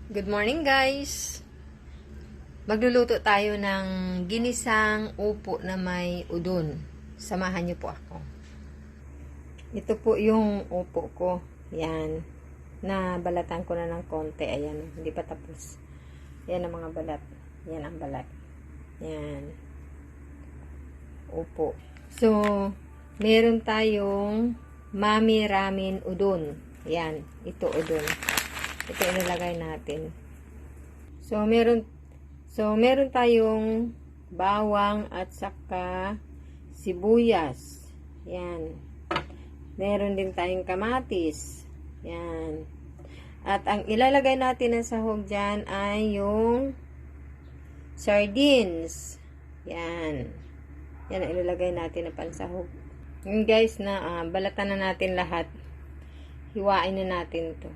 Good morning guys! Magluluto tayo ng ginisang upo na may udon. Samahan niyo po ako. Ito po yung upo ko. Yan. Nabalatan ko na ng konti. Ayan. Hindi pa tapos. Yan ang mga balat. Yan ang balat. Yan. Upo. So, meron tayong mami ramen udon. Yan. Ito udon. Ito ilalagay natin. So meron tayong bawang at saka sibuyas. Yan. Meron din tayong kamatis. Yan. At ang ilalagay natin na sahog dyan ay yung sardines. Yan. Yan ang ilalagay natin na pansahog. Yun guys na balatan na natin lahat. Hiwain na natin to.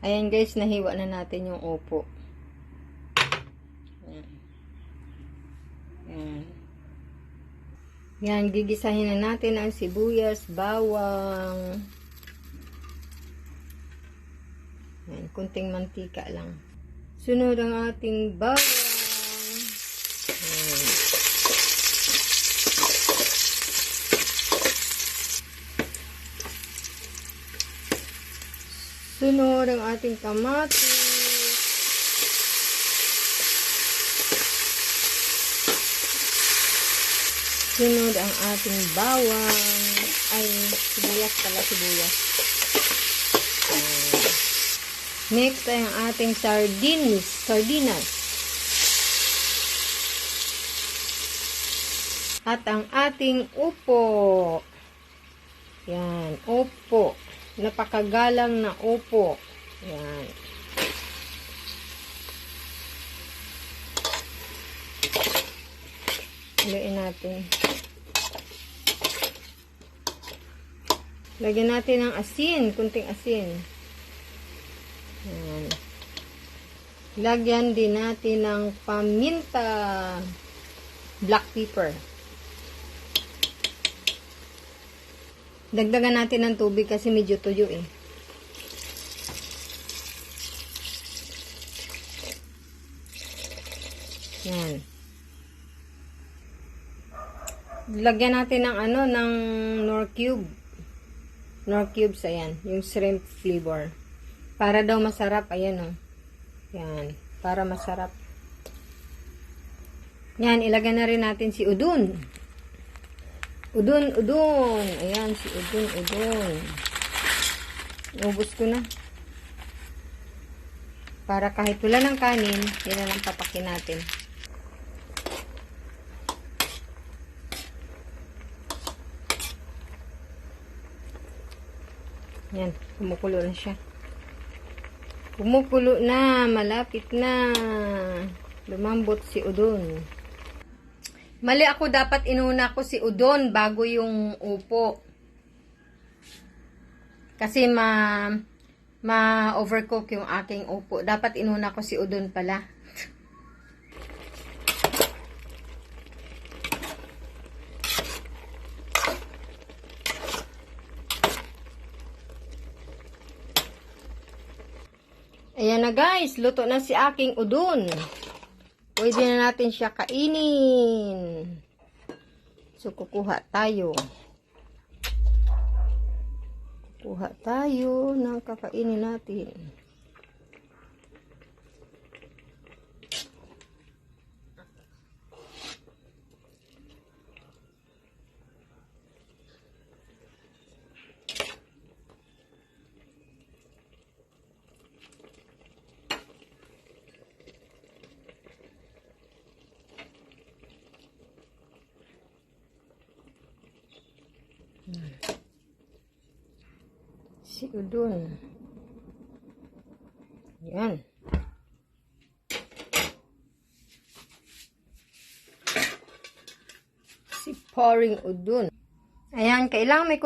Ayan guys, nahiwa na natin yung upo. Ayan. Ayan. Yan, gigisahin na natin ang sibuyas, bawang. Ayan, kunting mantika lang. Sunod ang ating bawang. Ayan. Sunod ang ating kamatis. Sunod ang ating bawang. Ay, sibuyas pala, sibuyas. Next ay ang ating sardinas. At ang ating upo. Yan, upo. Napakagalang na upo. Yan. Haluin natin. Lagyan natin ng asin. Kunting asin. Yan. Lagyan din natin ng paminta. Black pepper. Dagdagan natin ng tubig kasi medyo tuyo eh. Yan. Lagyan natin ng ng Knorr cube. Knorr cubes, ayan. Yung shrimp flavor. Para daw masarap, ayan oh. Yan. Para masarap. Yan, ilagyan na rin natin si udon. Udon. Ayan, si udon. Ubus ko na. Para kahit wala ng kanin, yan na lang papakin natin. Yan, kumukulo na siya. Kumukulo na, malapit na. Lumambot si udon. Mali ako, dapat inuna ko si udon bago yung upo. Kasi ma-overcook yung aking upo. Dapat inuna ko si udon pala. Ayan na guys, luto na si aking udon. Pwede na natin siya kainin. So, kukuha tayo. Kukuha tayo ng kakainin natin. Si udon. Yan. Si pouring udon. Ayan, kailangan may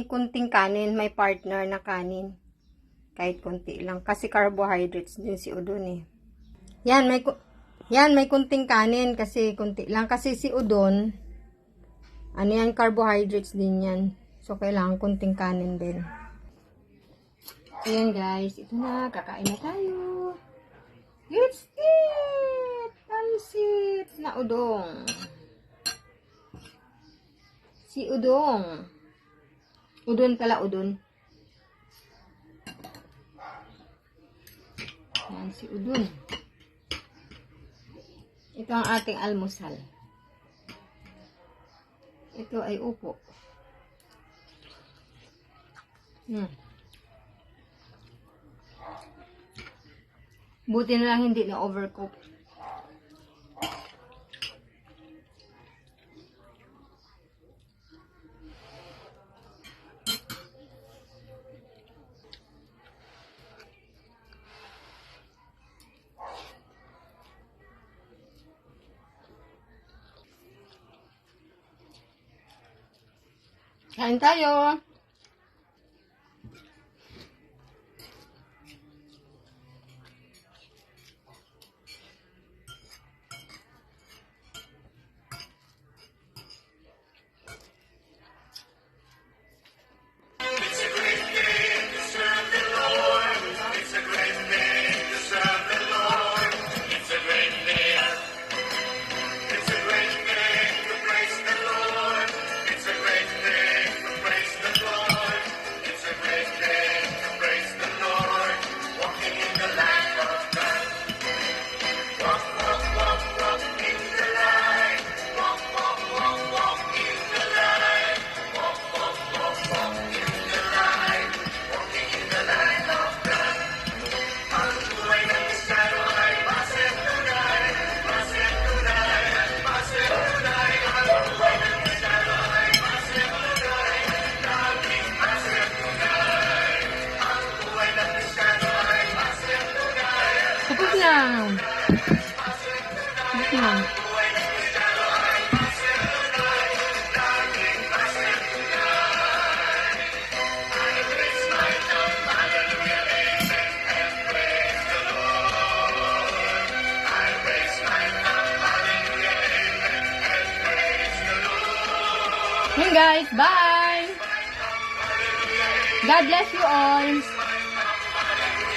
kunting kanin, may partner na kanin. Kahit kunti lang kasi carbohydrates din si udon eh. Yan, may kunting kanin kasi kunti lang kasi si udon yan, carbohydrates din yan. So, kailangan kunting kanin din. Ayan guys, ito na, kakain na tayo. It's it! Pansit na udong. Si udong. Udon pala, udon. Ayan, si udon. Ito ang ating almusal. Ito ay upo. Buti na lang hindi na overcook. Kain tayo. Tapos na. Tapos na. Hey guys, bye! God bless you all.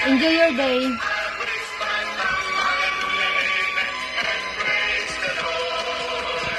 Enjoy your day.